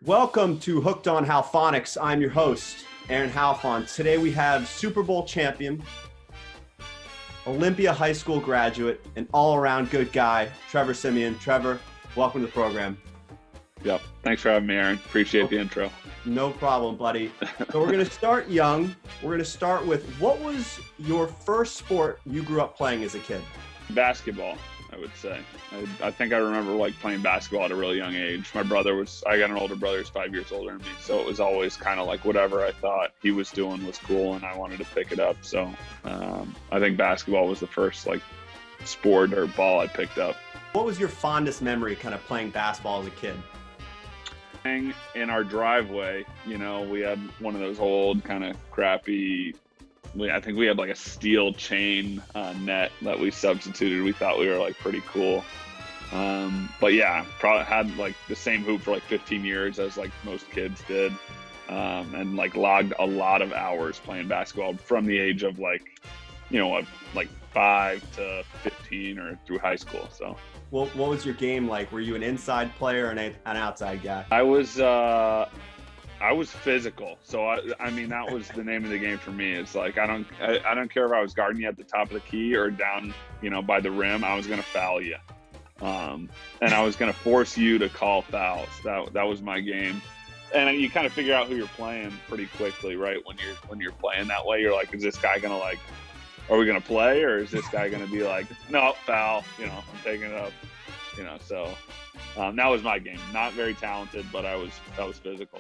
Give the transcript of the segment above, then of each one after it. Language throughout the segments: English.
Welcome to Hooked on Halphonics. I'm your host, Aaron Halfon. Today we have Super Bowl champion, Olympia High School graduate, and all-around good guy, Trevor Siemian. Trevor, welcome to the program. Yep. Thanks for having me, Aaron. Appreciate the intro. No problem, buddy. So we're going to start young. We're going to start with, what was your first sport you grew up playing as a kid? Basketball, I would say. I think I remember playing basketball at a really young age. I got an older brother who's 5 years older than me. So it was always kind of whatever I thought he was doing was cool and I wanted to pick it up. So I think basketball was the first sport or ball I picked up. What was your fondest memory kind of playing basketball as a kid? In our driveway, we had one of those old kind of crappy, I think we had a steel chain net that we substituted. We thought we were pretty cool. But yeah, probably had the same hoop for 15 years as most kids did. And logged a lot of hours playing basketball from the age of 5 to 15 or through high school. So. What was your game like? Were you an inside player or an outside guy? I was physical. So I mean that was the name of the game for me. It's I don't care if I was guarding you at the top of the key or down, by the rim. I was gonna foul you, and I was gonna force you to call fouls. That was my game. And you kind of figure out who you're playing pretty quickly, right? When you're playing that way, you're is this guy gonna are we going to play, or is this guy going to be no, foul, I'm taking it up, so that was my game. Not very talented, but I was physical.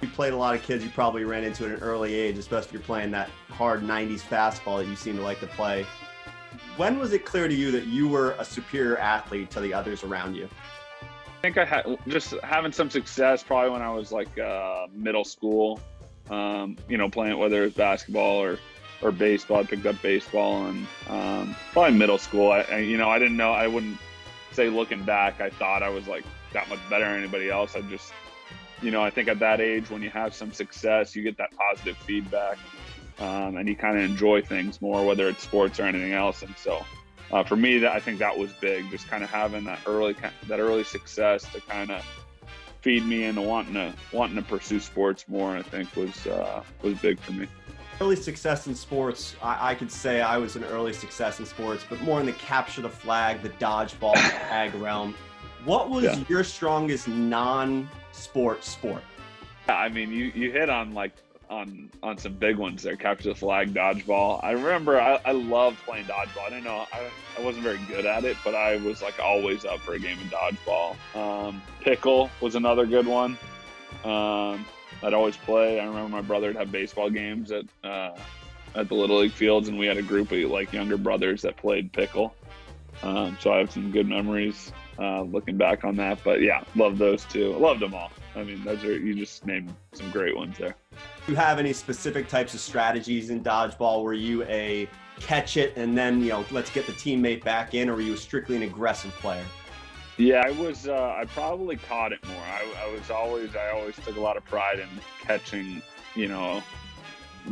You played a lot of kids you probably ran into at an early age, especially if you're playing that hard 90s fastball that you seem to like to play. When was it clear to you that you were a superior athlete to the others around you? I think I had just having some success probably when I was middle school, playing whether it was basketball or baseball. I picked up baseball and probably middle school. I didn't know. I wouldn't say looking back, I thought I was that much better than anybody else. I just, I think at that age when you have some success, you get that positive feedback and you kind of enjoy things more, whether it's sports or anything else. And so for me, I think that was big. Just kind of having that early success to kind of feed me into wanting to pursue sports more. I think was big for me. Early success in sports, I could say I was an early success in sports, but more in the capture the flag, the dodgeball, tag realm. What was your strongest non-sport sport? Yeah, I mean, you hit on on some big ones there. Capture the flag, dodgeball. I remember I loved playing dodgeball. I didn't know I wasn't very good at it, but I was always up for a game of dodgeball. Pickle was another good one. I'd always play. I remember my brother would have baseball games at the Little League fields, and we had a group of younger brothers that played pickle. So I have some good memories looking back on that. But yeah, love those two. I loved them all. I mean, you just named some great ones there. Do you have any specific types of strategies in dodgeball? Were you a catch it and then, let's get the teammate back in, or were you strictly an aggressive player? Yeah, I was. I probably caught it more. I always took a lot of pride in catching, the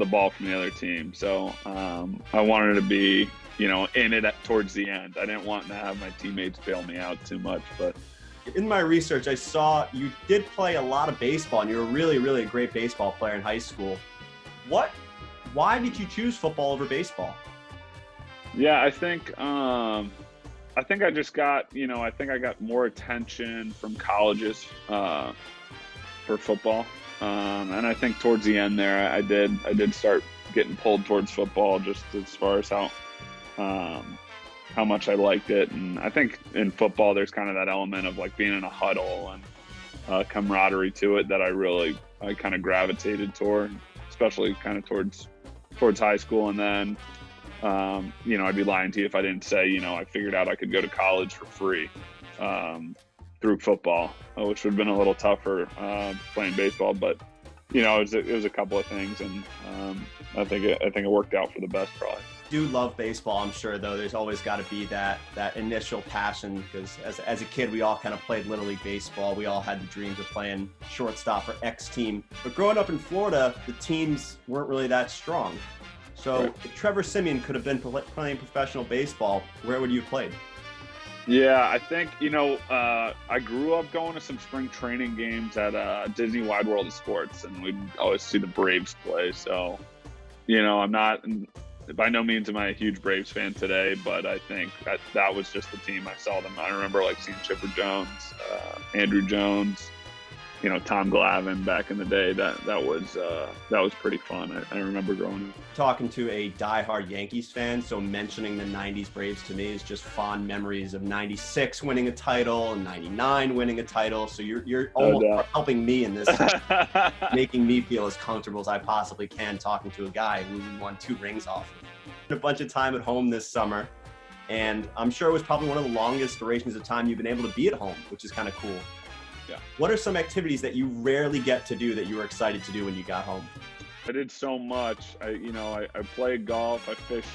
ball from the other team. So I wanted to be, in it towards the end. I didn't want to have my teammates bail me out too much. But in my research, I saw you did play a lot of baseball, and you were really, really a great baseball player in high school. Why did you choose football over baseball? Yeah, I think I just got, I think I got more attention from colleges for football. And I think towards the end there, I did start getting pulled towards football just as far as how much I liked it. And I think in football, there's kind of that element of being in a huddle and camaraderie to it that I kind of gravitated toward, especially kind of towards high school. And then, I'd be lying to you if I didn't say, I figured out I could go to college for free through football, which would have been a little tougher playing baseball. But, it was a couple of things, and I think it worked out for the best probably. Do love baseball, I'm sure, though. There's always got to be that initial passion, because as a kid, we all kind of played Little League baseball. We all had the dreams of playing shortstop for X team. But growing up in Florida, the teams weren't really that strong. So if Trevor Siemian could have been playing professional baseball, where would you have played? Yeah, I think, I grew up going to some spring training games at Disney Wide World of Sports, and we'd always see the Braves play. So, I'm not, by no means am I a huge Braves fan today, but I think that was just the team I saw them. I remember like seeing Chipper Jones, Andrew Jones, Tom Glavine back in the day. That was pretty fun. I remember growing up. Talking to a diehard Yankees fan, so mentioning the 90s Braves to me is just fond memories of 96 winning a title and 99 winning a title. So you're almost helping me in this, making me feel as comfortable as I possibly can talking to a guy who won 2 rings off of. A bunch of time at home this summer, and I'm sure it was probably one of the longest durations of time you've been able to be at home, which is kind of cool. Yeah. What are some activities that you rarely get to do that you were excited to do when you got home? I did so much. I played golf. I fish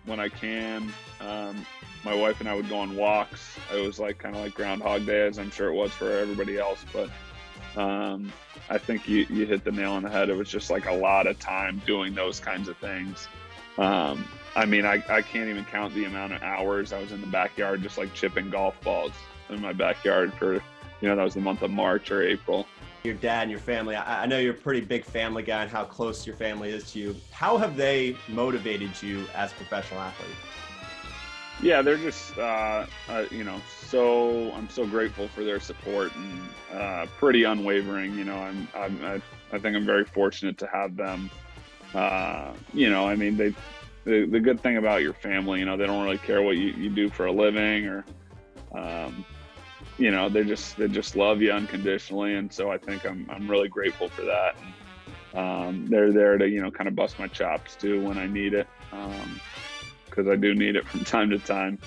when I can. My wife and I would go on walks. It was kind of like Groundhog Day, as I'm sure it was for everybody else. But I think you hit the nail on the head. It was just a lot of time doing those kinds of things. I can't even count the amount of hours I was in the backyard just chipping golf balls in my backyard for, that was the month of March or April. Your dad and your family, I know you're a pretty big family guy and how close your family is to you. How have they motivated you as a professional athlete? Yeah, they're just, I'm so grateful for their support and pretty unwavering. I think I'm very fortunate to have them. The good thing about your family, they don't really care what you do for a living or, they just love you unconditionally. And so I think I'm really grateful for that. And, they're there to, kind of bust my chops too when I need it. Cause I do need it from time to time,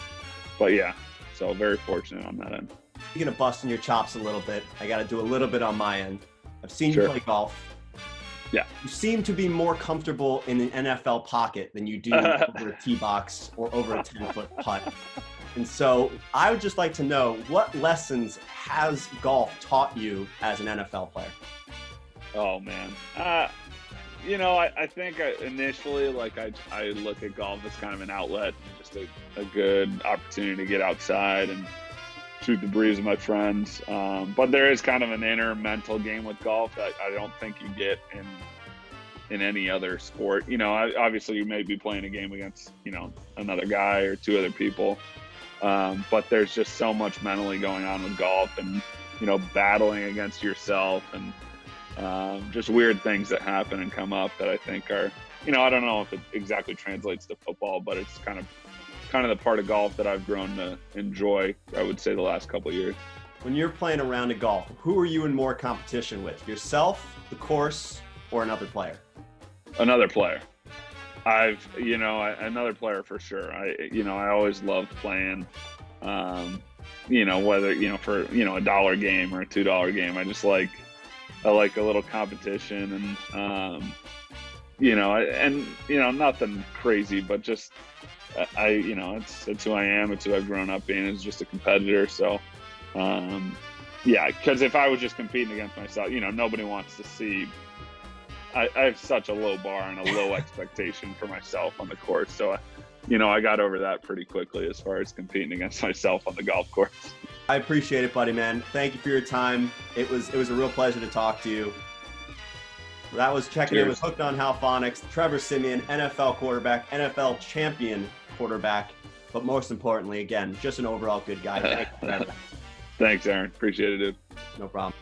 but yeah, so very fortunate on that end. You're going to busting your chops a little bit. I got to do a little bit on my end. I've seen you play golf. Yeah. You seem to be more comfortable in an NFL pocket than you do over a tee box or over a 10-foot putt. And so I would just like to know, what lessons has golf taught you as an NFL player? Oh, man. I think initially, I look at golf as kind of an outlet, just a good opportunity to get outside and shoot the breeze with my friends. But there is kind of an inner mental game with golf that I don't think you get in any other sport. Obviously you may be playing a game against, another guy or 2 other people. But there's just so much mentally going on with golf and, battling against yourself and just weird things that happen and come up that I think are, I don't know if it exactly translates to football, but it's kind of the part of golf that I've grown to enjoy, I would say, the last couple of years. When you're playing a round of golf, who are you in more competition with? Yourself, the course, or another player? Another player. Another player for sure. I always loved playing, whether, for, a dollar game or a $2 game. I like a little competition and, nothing crazy, but just, it's who I am. It's who I've grown up being, as just a competitor. So, because if I was just competing against myself, nobody wants to see. I have such a low bar and a low expectation for myself on the course. So, I got over that pretty quickly as far as competing against myself on the golf course. I appreciate it, buddy, man. Thank you for your time. It was a real pleasure to talk to you. That was Checking In with Hooked on Halphonics. Trevor Siemian, NFL quarterback, NFL champion quarterback, but most importantly, again, just an overall good guy. Thanks, Trevor. Thanks, Aaron. Appreciate it, dude. No problem.